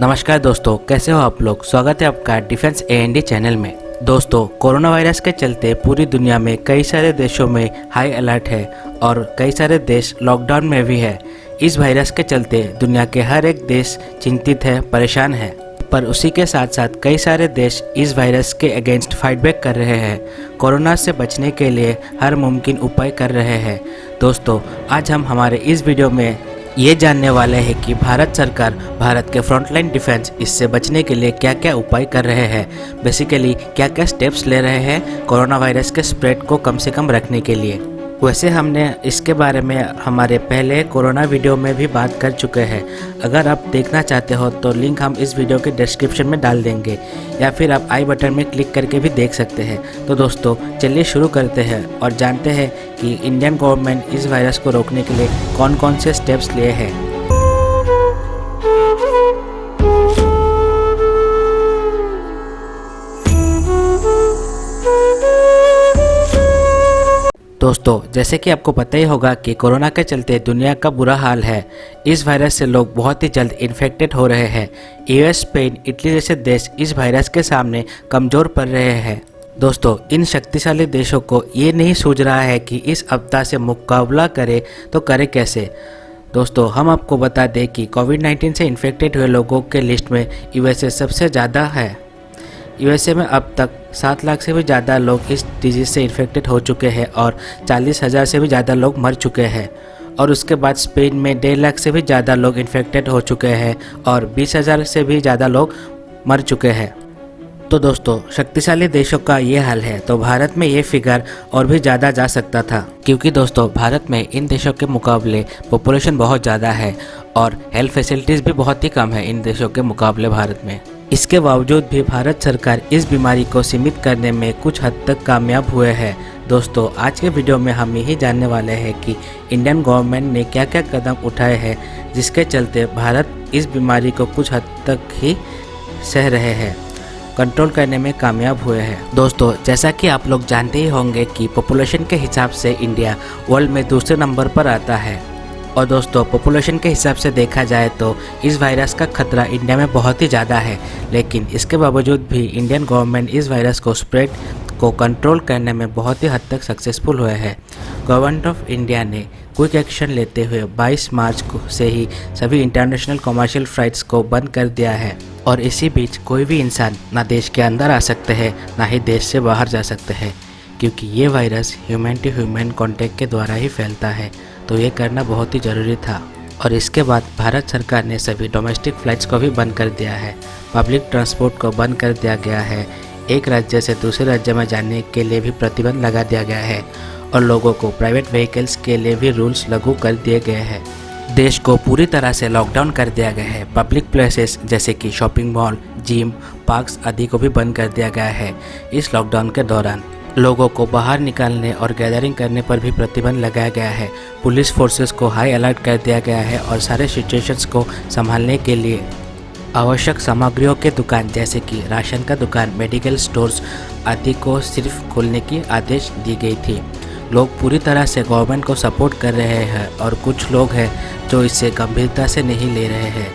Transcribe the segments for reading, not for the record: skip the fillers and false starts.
नमस्कार दोस्तों, कैसे हो आप लोग। स्वागत है आपका डिफेंस A&D चैनल में। दोस्तों, कोरोना वायरस के चलते पूरी दुनिया में कई सारे देशों में हाई अलर्ट है और कई सारे देश लॉकडाउन में भी है। इस वायरस के चलते दुनिया के हर एक देश चिंतित है, परेशान है। पर उसी के साथ साथ कई सारे देश इस वायरस के अगेंस्ट फाइट बैक कर रहे हैं, कोरोना से बचने के लिए हर मुमकिन उपाय कर रहे हैं। दोस्तों, आज हम हमारे इस वीडियो में ये जानने वाले हैं कि भारत सरकार भारत के फ्रंटलाइन डिफेंस इससे बचने के लिए क्या क्या उपाय कर रहे हैं, बेसिकली क्या क्या स्टेप्स ले रहे हैं कोरोना वायरस के स्प्रेड को कम से कम रखने के लिए। वैसे हमने इसके बारे में हमारे पहले कोरोना वीडियो में भी बात कर चुके हैं। अगर आप देखना चाहते हो तो लिंक हम इस वीडियो के डिस्क्रिप्शन में डाल देंगे या फिर आप आई बटन में क्लिक करके भी देख सकते हैं। तो दोस्तों, चलिए शुरू करते हैं और जानते हैं कि इंडियन गवर्नमेंट इस वायरस को रोकने के लिए कौन कौन से स्टेप्स लिए हैं। दोस्तों, जैसे कि आपको पता ही होगा कि कोरोना के चलते दुनिया का बुरा हाल है। इस वायरस से लोग बहुत ही जल्द इन्फेक्टेड हो रहे हैं। यूएस, स्पेन, इटली जैसे देश इस वायरस के सामने कमज़ोर पड़ रहे हैं। दोस्तों, इन शक्तिशाली देशों को ये नहीं सूझ रहा है कि इस आपदा से मुकाबला करे तो करे कैसे। दोस्तों, हम आपको बता दें कि कोविड-19 से इन्फेक्टेड हुए लोगों के लिस्ट में यूएसए सबसे ज़्यादा है। यूएसए में अब तक 7 लाख से भी ज़्यादा लोग इस डिजीज़ से इन्फेक्टेड हो चुके हैं और 40,000 से भी ज़्यादा लोग मर चुके हैं। और उसके बाद स्पेन में 1.5 लाख से भी ज़्यादा लोग इन्फेक्टेड हो चुके हैं और 20,000 से भी ज़्यादा लोग मर चुके हैं। तो दोस्तों, शक्तिशाली देशों का ये हाल है तो भारत में ये फिगर और भी ज़्यादा जा सकता था, क्योंकि दोस्तों भारत में इन देशों के मुकाबले पॉपुलेशन बहुत ज़्यादा है और हेल्थ फैसिलिटीज़ भी बहुत ही कम है इन देशों के मुकाबले भारत में। इसके बावजूद भी भारत सरकार इस बीमारी को सीमित करने में कुछ हद तक कामयाब हुए हैं। दोस्तों, आज के वीडियो में हम यही जानने वाले हैं कि इंडियन गवर्नमेंट ने क्या क्या कदम उठाए हैं जिसके चलते भारत इस बीमारी को कुछ हद तक ही सह रहे हैं, कंट्रोल करने में कामयाब हुए हैं। दोस्तों, जैसा कि आप लोग जानते ही होंगे कि पॉपुलेशन के हिसाब से इंडिया वर्ल्ड में दूसरे नंबर पर आता है। और दोस्तों, पॉपुलेशन के हिसाब से देखा जाए तो इस वायरस का खतरा इंडिया में बहुत ही ज़्यादा है, लेकिन इसके बावजूद भी इंडियन गवर्नमेंट इस वायरस को स्प्रेड को कंट्रोल करने में बहुत ही हद तक सक्सेसफुल हुए हैं। गवर्नमेंट ऑफ इंडिया ने क्विक एक्शन लेते हुए 22 मार्च को से ही सभी इंटरनेशनल कमर्शियल फ्लाइट्स को बंद कर दिया है। और इसी बीच कोई भी इंसान ना देश के अंदर आ सकते हैं ना ही देश से बाहर जा सकते हैं, क्योंकि ये virus human to human contact के द्वारा ही फैलता है। तो ये करना बहुत ही ज़रूरी था। और इसके बाद भारत सरकार ने सभी डोमेस्टिक फ़्लाइट्स को भी बंद कर दिया है। पब्लिक ट्रांसपोर्ट को बंद कर दिया गया है। एक राज्य से दूसरे राज्य में जाने के लिए भी प्रतिबंध लगा दिया गया है और लोगों को प्राइवेट व्हीकल्स के लिए भी रूल्स लागू कर दिए गए हैं। देश को पूरी तरह से लॉकडाउन कर दिया गया है। पब्लिक प्लेसेस जैसे कि शॉपिंग मॉल, जिम, पार्क्स आदि को भी बंद कर दिया गया है। इस लॉकडाउन के दौरान लोगों को बाहर निकालने और गैदरिंग करने पर भी प्रतिबंध लगाया गया है। पुलिस फोर्सेस को हाई अलर्ट कर दिया गया है और सारे सिचुएशंस को संभालने के लिए आवश्यक सामग्रियों के दुकान जैसे कि राशन का दुकान, मेडिकल स्टोर्स आदि को सिर्फ खोलने की आदेश दी गई थी। लोग पूरी तरह से गवर्नमेंट को सपोर्ट कर रहे हैं और कुछ लोग हैं जो इसे गंभीरता से नहीं ले रहे हैं।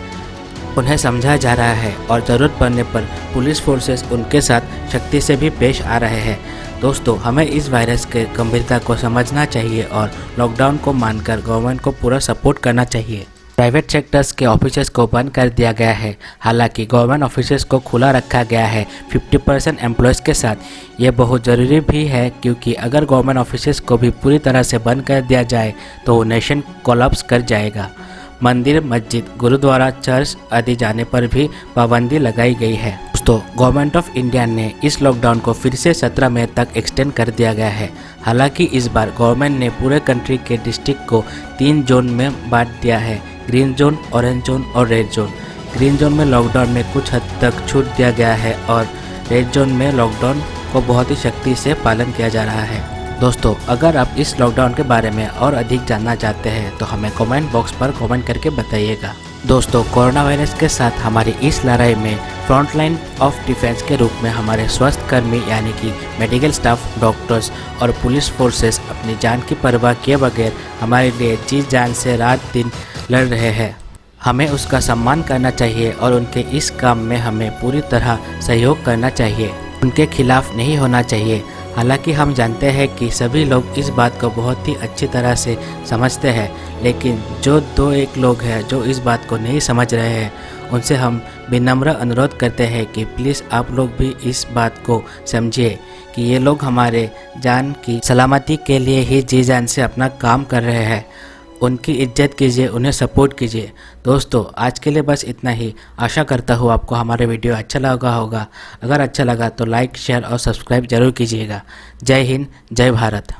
उन्हें समझा जा रहा है और ज़रूरत पड़ने पर पुलिस फोर्सेस उनके साथ सख्ती से भी पेश आ रहे हैं। दोस्तों, हमें इस वायरस के गंभीरता को समझना चाहिए और लॉकडाउन को मानकर गवर्नमेंट को पूरा सपोर्ट करना चाहिए। प्राइवेट सेक्टर्स के ऑफिसेस को बंद कर दिया गया है, हालांकि गवर्नमेंट ऑफिसेस को खुला रखा गया है 50% एम्प्लॉयज़ के साथ। ये बहुत ज़रूरी भी है, क्योंकि अगर गवर्नमेंट ऑफिसेस को भी पूरी तरह से बंद कर दिया जाए तो नेशन कोलैप्स कर जाएगा। मंदिर, मस्जिद, गुरुद्वारा, चर्च आदि जाने पर भी पाबंदी लगाई गई है। दोस्तों, गवर्नमेंट ऑफ इंडिया ने इस लॉकडाउन को फिर से 17 मई तक एक्सटेंड कर दिया गया है। हालांकि इस बार गवर्नमेंट ने पूरे कंट्री के डिस्ट्रिक्ट को 3 जोन में बांट दिया है, ग्रीन जोन, ऑरेंज जोन और रेड जोन। ग्रीन जोन में लॉकडाउन में कुछ हद तक छूट दिया गया है और रेड जोन में लॉकडाउन को बहुत ही सख्ती से पालन किया जा रहा है। दोस्तों, अगर आप इस लॉकडाउन के बारे में और अधिक जानना चाहते हैं तो हमें कमेंट बॉक्स पर कमेंट करके बताइएगा। दोस्तों, कोरोना वायरस के साथ हमारी इस लड़ाई में फ्रंटलाइन ऑफ डिफेंस के रूप में हमारे स्वास्थ्य कर्मी यानी कि मेडिकल स्टाफ, डॉक्टर्स और पुलिस फोर्सेस अपनी जान की परवाह किए बगैर हमारे लिए जी जान से रात दिन लड़ रहे हैं। हमें उसका सम्मान करना चाहिए और उनके इस काम में हमें पूरी तरह सहयोग करना चाहिए, उनके खिलाफ नहीं होना चाहिए। हालांकि हम जानते हैं कि सभी लोग इस बात को बहुत ही अच्छी तरह से समझते हैं, लेकिन जो दो एक लोग हैं जो इस बात को नहीं समझ रहे हैं, उनसे हम विनम्र अनुरोध करते हैं कि प्लीज़ आप लोग भी इस बात को समझिए कि ये लोग हमारे जान की सलामती के लिए ही जी जान से अपना काम कर रहे हैं। उनकी इज्जत कीजिए, उन्हें सपोर्ट कीजिए। दोस्तों, आज के लिए बस इतना ही। आशा करता हूँ आपको हमारा वीडियो अच्छा लगा होगा। अगर अच्छा लगा तो लाइक, शेयर और सब्सक्राइब जरूर कीजिएगा। जय हिंद, जय भारत।